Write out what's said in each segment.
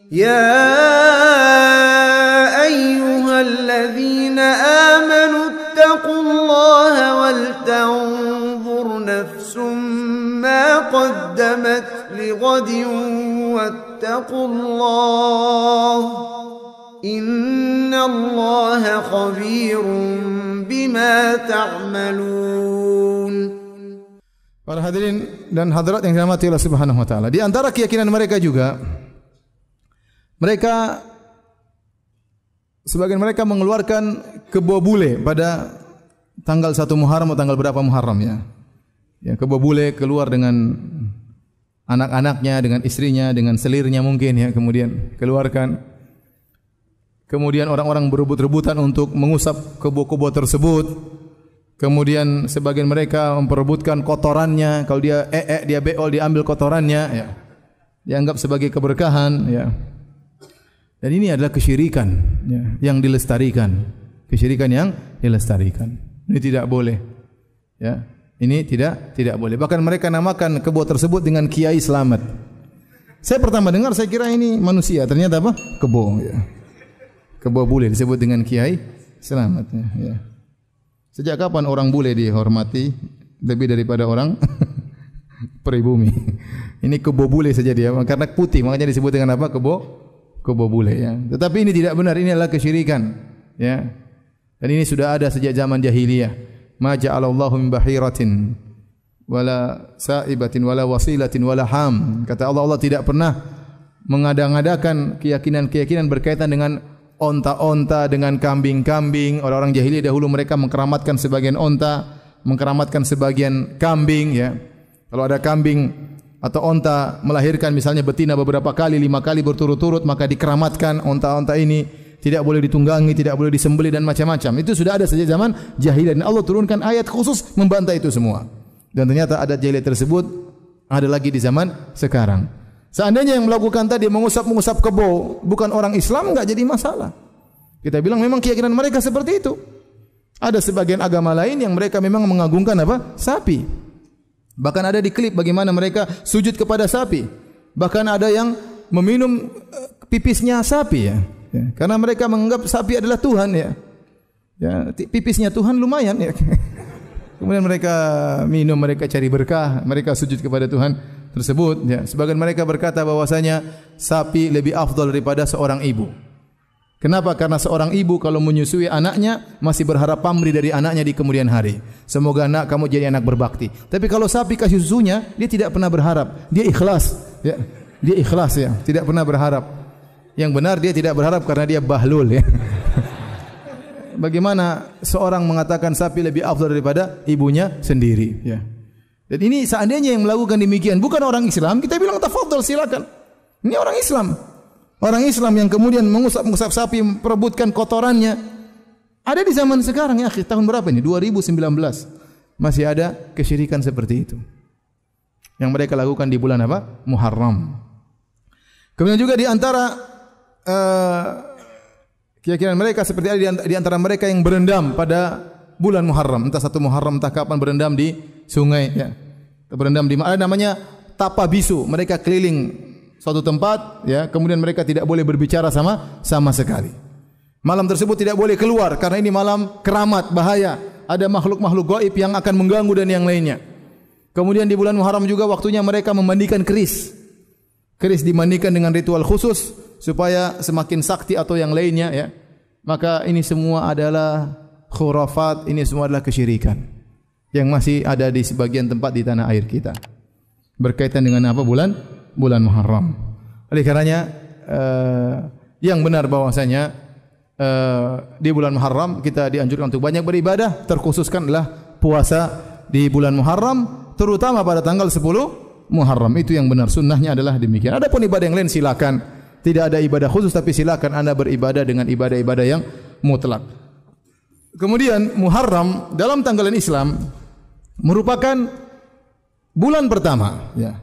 يا أيها الذين آمنوا اتقوا الله ولتنظر نفس ما قدمت لغد واتقوا الله إن الله خبير بما تعملون. Para hadirin dan hadirat yang dirahmati Allah Subhanahu wa taala, di antara keyakinan mereka juga, sebagian mereka mengeluarkan kebo bule pada tanggal 1 Muharram atau tanggal berapa Muharram ya. Ya, kebo bule keluar dengan anak-anaknya, dengan istrinya, dengan selirnya mungkin ya, kemudian keluarkan. Kemudian orang-orang berebut-rebutan untuk mengusap kebo-kebo tersebut. Kemudian sebagian mereka memperebutkan kotorannya, kalau dia dia beol diambil kotorannya ya. Dianggap sebagai keberkahan ya. Dan ini adalah kesyirikan ya, yang dilestarikan. Kesyirikan yang dilestarikan. Ini tidak boleh. Ya. Ini tidak boleh. Bahkan mereka namakan kebo tersebut dengan Kiai Selamat. Saya pertama dengar saya kira ini manusia, ternyata apa? Kebo ya. Kebo bule disebut dengan Kiai Selamat ya. Sejak kapan orang bule dihormati lebih daripada orang pribumi? Ini kebo bule saja dia karena putih makanya disebut dengan apa? Kebo bule ya. Tetapi ini tidak benar, ini adalah kesyirikan ya. Dan ini sudah ada sejak zaman jahiliyah. Ma ja'alallahu min bahiratin wala sa'ibatin wala wasilatin wala ham. Kata Allah, Allah tidak pernah mengada-ngadakan keyakinan-keyakinan berkaitan dengan onta-onta, dengan kambing-kambing. Orang-orang jahiliyah dahulu mereka mengkeramatkan sebagian onta, mengkeramatkan sebagian kambing ya. Kalau ada kambing atau onta melahirkan misalnya betina beberapa kali, 5 kali berturut-turut, maka dikeramatkan onta-onta ini, tidak boleh ditunggangi, tidak boleh disembelih dan macam-macam. Itu sudah ada sejak zaman jahiliyah dan Allah turunkan ayat khusus membantah itu semua. Dan ternyata adat jahiliyah tersebut ada lagi di zaman sekarang. Seandainya yang melakukan tadi mengusap-mengusap kebo bukan orang Islam, enggak jadi masalah. Kita bilang memang keyakinan mereka seperti itu. Ada sebagian agama lain yang mereka memang mengagungkan apa? Sapi. Bahkan ada di klip bagaimana mereka sujud kepada sapi. Bahkan ada yang meminum pipisnya sapi ya. Karena mereka menganggap sapi adalah Tuhan ya. Ya, pipisnya Tuhan lumayan ya. Kemudian mereka minum, mereka cari berkah, mereka sujud kepada Tuhan tersebut ya. Sebagian mereka berkata bahwasanya sapi lebih afdal daripada seorang ibu. Kenapa? Karena seorang ibu kalau menyusui anaknya masih berharap pamrih dari anaknya di kemudian hari. Semoga anak kamu jadi anak berbakti. Tapi kalau sapi kasih susunya, dia tidak pernah berharap. Dia ikhlas. Ya. Dia ikhlas ya, tidak pernah berharap. Yang benar dia tidak berharap karena dia bahlul ya. Bagaimana seorang mengatakan sapi lebih afdal daripada ibunya sendiri ya. Dan ini seandainya yang melakukan demikian bukan orang Islam, kita bilang tafadhol silakan. Ini orang Islam. Orang Islam yang kemudian mengusap-ngusap sapi, memperebutkan kotorannya. Ada di zaman sekarang ya, tahun berapa ini? 2019. Masih ada kesyirikan seperti itu. Yang mereka lakukan di bulan apa? Muharram. Kemudian juga di antara keyakinan mereka seperti ada di antara mereka yang berendam pada bulan Muharram. Entah 1 Muharram, entah kapan berendam di sungai ya. Berendam di mana namanya tapa bisu. Mereka keliling suatu tempat ya, kemudian mereka tidak boleh berbicara sama sekali. Malam tersebut tidak boleh keluar karena ini malam keramat, bahaya. Ada makhluk-makhluk gaib yang akan mengganggu dan yang lainnya. Kemudian di bulan Muharram juga waktunya mereka memandikan keris. Keris dimandikan dengan ritual khusus supaya semakin sakti atau yang lainnya ya. Maka ini semua adalah khurafat, ini semua adalah kesyirikan yang masih ada di sebagian tempat di tanah air kita. Berkaitan dengan apa? Bulan Muharram. Oleh karenanya yang benar bahwasanya di bulan Muharram kita dianjurkan untuk banyak beribadah, terkhususkan adalah puasa di bulan Muharram, terutama pada tanggal 10 Muharram. Itu yang benar, sunnahnya adalah demikian. Adapun ibadah yang lain silakan, tidak ada ibadah khusus, tapi silakan Anda beribadah dengan ibadah-ibadah yang mutlak. Kemudian Muharram dalam tanggalan Islam merupakan bulan pertama ya.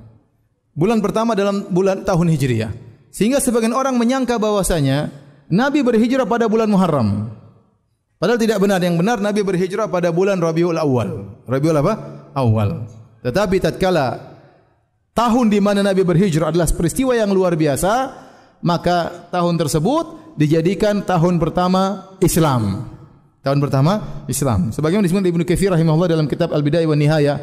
Bulan pertama dalam bulan tahun Hijriah. Sehingga sebagian orang menyangka bahwasanya Nabi berhijrah pada bulan Muharram. Padahal tidak benar. Yang benar Nabi berhijrah pada bulan Rabiul Awal. Rabiul apa? Awal. Tetapi tatkala tahun di mana Nabi berhijrah adalah peristiwa yang luar biasa, maka tahun tersebut dijadikan tahun pertama Islam. Tahun pertama Islam. Sebagaimana disebutkan Ibnu Katsir rahimahullah dalam kitab Al-Bidayah wan Nihayah,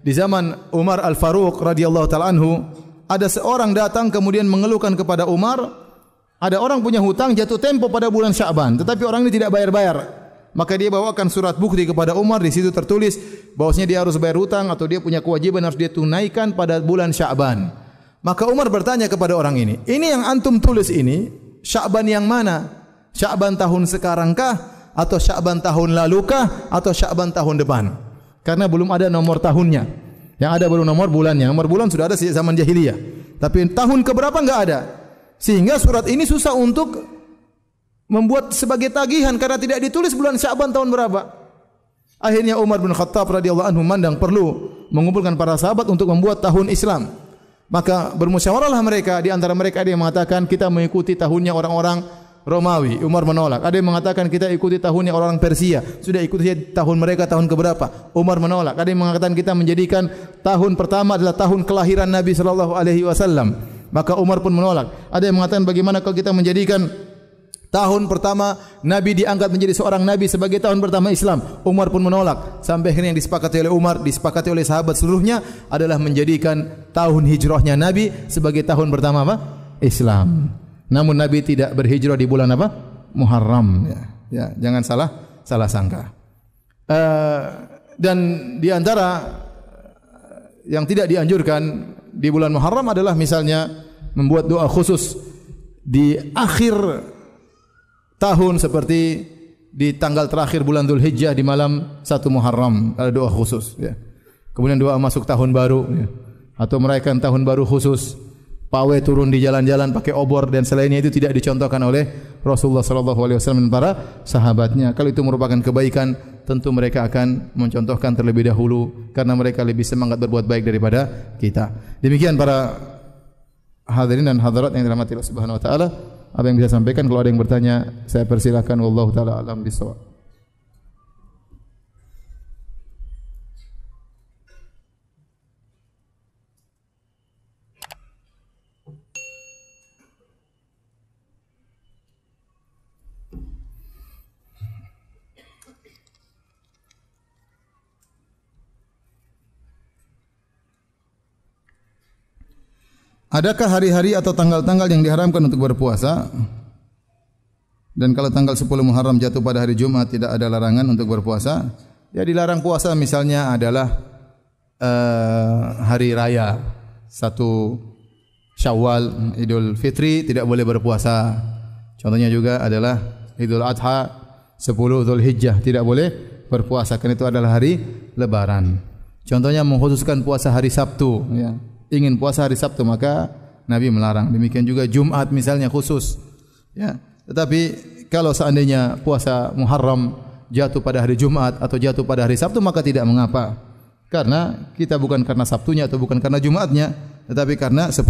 di zaman Umar Al-Faruq radhiyallahu taala anhu, ada seorang datang kemudian mengeluhkan kepada Umar, ada orang punya hutang jatuh tempo pada bulan Sya'ban, tetapi orang ini tidak bayar-bayar. Maka dia bawakan surat bukti kepada Umar, di situ tertulis bahwasanya dia harus bayar hutang atau dia punya kewajiban harus dia tunaikan pada bulan Sya'ban. Maka Umar bertanya kepada orang ini yang antum tulis ini Sya'ban yang mana? Sya'ban tahun sekarangkah atau Sya'ban tahun lalukah atau Sya'ban tahun depan? Karena belum ada nomor tahunnya. Yang ada baru nomor bulannya. Nomor bulan sudah ada sejak zaman jahiliyah. Tapi tahun keberapa enggak ada. Sehingga surat ini susah untuk membuat sebagai tagihan karena tidak ditulis bulan Sya'ban tahun berapa. Akhirnya Umar bin Khattab radhiyallahu anhu memandang perlu mengumpulkan para sahabat untuk membuat tahun Islam. Maka bermusyawarahlah mereka, di antara mereka ada yang mengatakan kita mengikuti tahunnya orang-orang Romawi. Umar menolak. Ada yang mengatakan kita ikuti tahunnya orang Persia. Sudah ikuti tahun mereka tahun keberapa? Umar menolak. Ada yang mengatakan kita menjadikan tahun pertama adalah tahun kelahiran Nabi sallallahu alaihi wasallam. Maka Umar pun menolak. Ada yang mengatakan bagaimana kalau kita menjadikan tahun pertama Nabi diangkat menjadi seorang Nabi sebagai tahun pertama Islam. Umar pun menolak. Sampai akhirnya yang disepakati oleh Umar, disepakati oleh sahabat seluruhnya adalah menjadikan tahun hijrahnya Nabi sebagai tahun pertama apa? Islam. Namun Nabi tidak berhijrah di bulan apa? Muharram. Ya, jangan salah sangka. Dan di antara yang tidak dianjurkan di bulan Muharram adalah misalnya membuat doa khusus di akhir tahun seperti di tanggal terakhir bulan Dzulhijjah di malam 1 Muharram ada doa khusus. Ya. Kemudian doa masuk tahun baru, ya. Atau merayakan tahun baru khusus. Pawai turun di jalan-jalan pakai obor dan selainnya itu tidak dicontohkan oleh Rasulullah sallallahu alaihi wasallam dan para sahabatnya. Kalau itu merupakan kebaikan, tentu mereka akan mencontohkan terlebih dahulu karena mereka lebih semangat berbuat baik daripada kita. Demikian para hadirin dan hadirat yang dirahmati Allah Subhanahu wa taala, apa yang bisa sampaikan. Kalau ada yang bertanya, saya persilakan. Wallahu taala alam bisawab. Adakah hari-hari atau tanggal-tanggal yang diharamkan untuk berpuasa? Dan kalau tanggal 10 Muharram jatuh pada hari Jumat tidak ada larangan untuk berpuasa? Ya, dilarang puasa misalnya adalah hari raya 1 Syawal, Idul Fitri tidak boleh berpuasa. Contohnya juga adalah Idul Adha, 10 Dzulhijjah tidak boleh berpuasa karena itu adalah hari lebaran. Contohnya mengkhususkan puasa hari Sabtu, ya. Ingin puasa hari Sabtu maka Nabi melarang. Demikian juga Jumat misalnya khusus. Ya. Tetapi kalau seandainya puasa Muharram jatuh pada hari Jumat atau jatuh pada hari Sabtu maka tidak mengapa. Karena kita bukan karena Sabtunya atau bukan karena Jumatnya, tetapi karena 10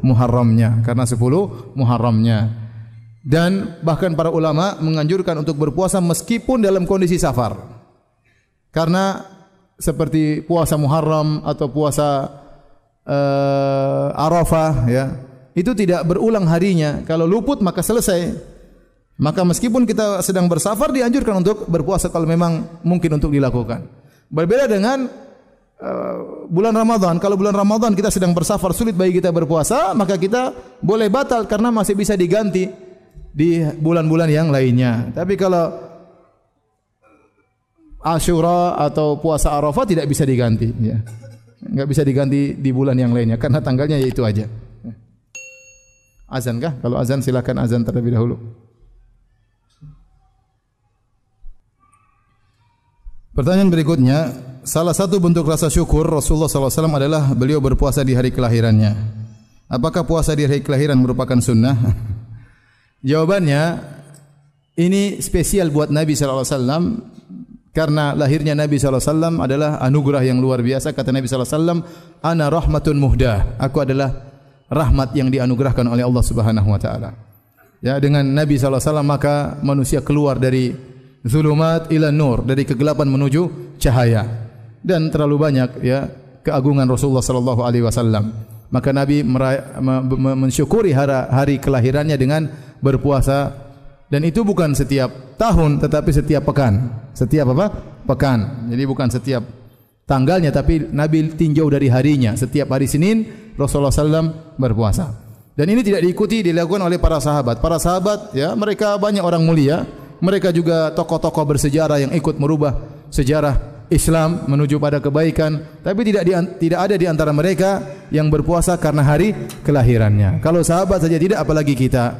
Muharramnya, karena 10 Muharramnya. Dan bahkan para ulama menganjurkan untuk berpuasa meskipun dalam kondisi safar. Karena seperti puasa Muharram atau puasa Arafah, ya, itu tidak berulang harinya. Kalau luput maka selesai. Maka meskipun kita sedang bersafar dianjurkan untuk berpuasa kalau memang mungkin untuk dilakukan. Berbeda dengan bulan Ramadan. Kalau bulan Ramadan kita sedang bersafar, sulit bagi kita berpuasa, maka kita boleh batal karena masih bisa diganti di bulan-bulan yang lainnya. Tapi kalau Asyura atau puasa Arafah tidak bisa diganti, ya. Enggak bisa diganti di bulan yang lainnya karena tanggalnya yaitu aja. Azan kah? Kalau azan silakan azan terlebih dahulu. Pertanyaan berikutnya, salah satu bentuk rasa syukur Rasulullah SAW adalah beliau berpuasa di hari kelahirannya. Apakah puasa di hari kelahiran merupakan sunnah? Jawabannya, ini spesial buat Nabi SAW. Karena lahirnya Nabi SAW adalah anugerah yang luar biasa. Kata Nabi SAW, Ana rahmatun muhdah. Aku adalah rahmat yang dianugerahkan oleh Allah Subhanahu Wa Taala. Ya, dengan Nabi SAW maka manusia keluar dari zulumat ila nur, dari kegelapan menuju cahaya. Dan terlalu banyak ya keagungan Rasulullah SAW. Maka Nabi mensyukuri hari kelahirannya dengan berpuasa, dan itu bukan setiap tahun tetapi setiap pekan. Setiap apa? Pekan. Jadi bukan setiap tanggalnya, tapi Nabi tinjau dari harinya. Setiap hari Senin Rasulullah SAW berpuasa. Dan ini tidak dilakukan oleh para sahabat. Para sahabat ya, mereka banyak orang mulia. Mereka juga tokoh-tokoh bersejarah yang ikut merubah sejarah Islam menuju pada kebaikan, tapi tidak ada di antara mereka yang berpuasa karena hari kelahirannya. Kalau sahabat saja tidak, apalagi kita.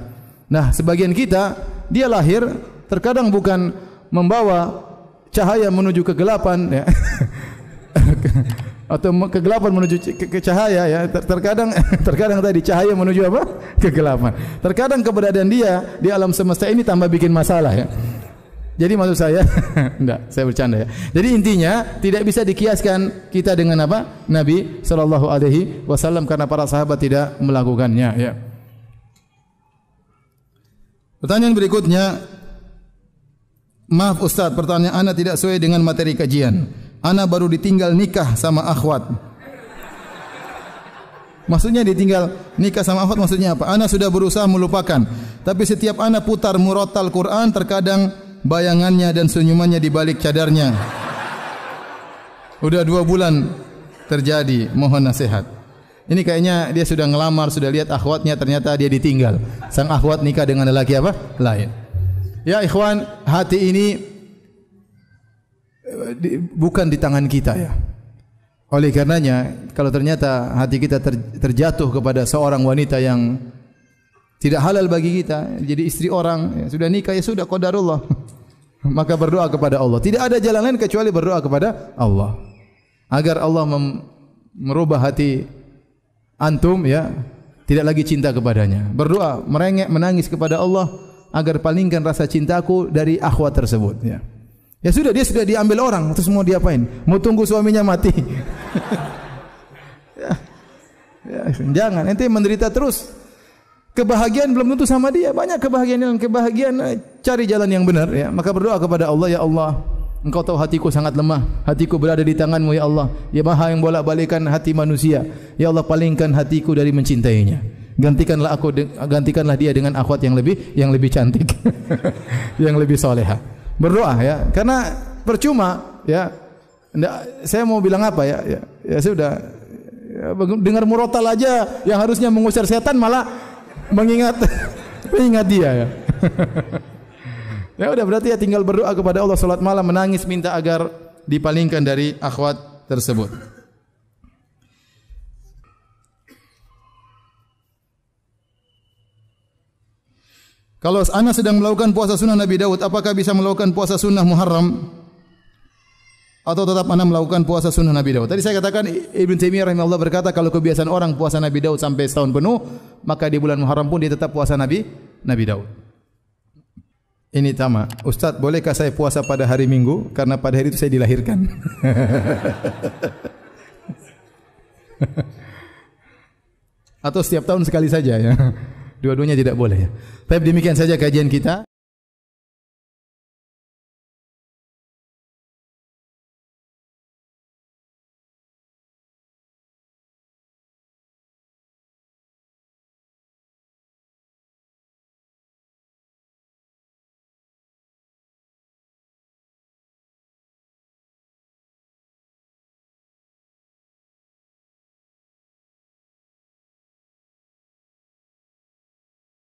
Nah, sebagian kita dia lahir terkadang bukan membawa cahaya menuju kegelapan ya. Atau kegelapan menuju ke cahaya ya. Terkadang tadi cahaya menuju apa? Kegelapan. Terkadang keberadaan dia di alam semesta ini tambah bikin masalah ya. Jadi maksud saya, enggak, saya bercanda ya. Jadi intinya tidak bisa dikiaskan kita dengan apa? Nabi sallallahu alaihi wasallam, karena para sahabat tidak melakukannya ya. Pertanyaan berikutnya, maaf Ustaz, pertanyaan Ana tidak sesuai dengan materi kajian. Ana baru ditinggal nikah sama akhwat. Maksudnya ditinggal nikah sama akhwat maksudnya apa? Ana sudah berusaha melupakan, tapi setiap Ana putar murattal Quran, terkadang bayangannya dan senyumannya di balik cadarnya. Udah 2 bulan terjadi, mohon nasihat. Ini kayaknya dia sudah ngelamar, sudah lihat akhwatnya, ternyata dia ditinggal. Sang akhwat nikah dengan lelaki apa? Lain. Ya ikhwan, hati ini bukan di tangan kita ya. Oleh karenanya, kalau ternyata hati kita terjatuh kepada seorang wanita yang tidak halal bagi kita, jadi istri orang, ya, sudah nikah ya sudah, qadarullah. Maka berdoa kepada Allah. Tidak ada jalan lain kecuali berdoa kepada Allah agar Allah merubah hati antum ya, tidak lagi cinta kepadanya. Berdoa, merengek, menangis kepada Allah agar palingkan rasa cintaku dari akhwat tersebut ya. Ya sudah, dia sudah diambil orang, terus mau diapain? Mau tunggu suaminya mati? Ya, jangan, ente menderita terus. Kebahagiaan belum tentu sama dia. Banyak kebahagiaan, cari jalan yang benar ya. Maka berdoa kepada Allah, ya Allah, Engkau tahu hatiku sangat lemah, hatiku berada di tangan-Mu ya Allah. Ya Maha yang bolak-balikan hati manusia. Ya Allah, palingkan hatiku dari mencintainya. Gantikanlah dia dengan akhwat yang lebih cantik. Yang lebih salehah. Berdoa ya, karena percuma ya. Saya mau bilang apa ya? Ya sudah. Ya, dengar murotal aja yang harusnya mengusir setan malah mengingat dia ya. Ya udah, berarti ya tinggal berdoa kepada Allah, salat malam, menangis, minta agar dipalingkan dari akhwat tersebut. Kalau ana sedang melakukan puasa sunnah Nabi Daud, apakah bisa melakukan puasa sunnah Muharram? Atau tetap ana melakukan puasa sunnah Nabi Daud? Tadi saya katakan, Ibn Taimiyah rahimahullah berkata, kalau kebiasaan orang puasa Nabi Daud sampai setahun penuh, maka di bulan Muharram pun dia tetap puasa Nabi Daud. Ini sama, Ustaz, bolehkah saya puasa pada hari Minggu? Karena pada hari itu saya dilahirkan. Atau setiap tahun sekali saja ya. Dua-duanya tidak boleh ya. Baik, demikian saja kajian kita.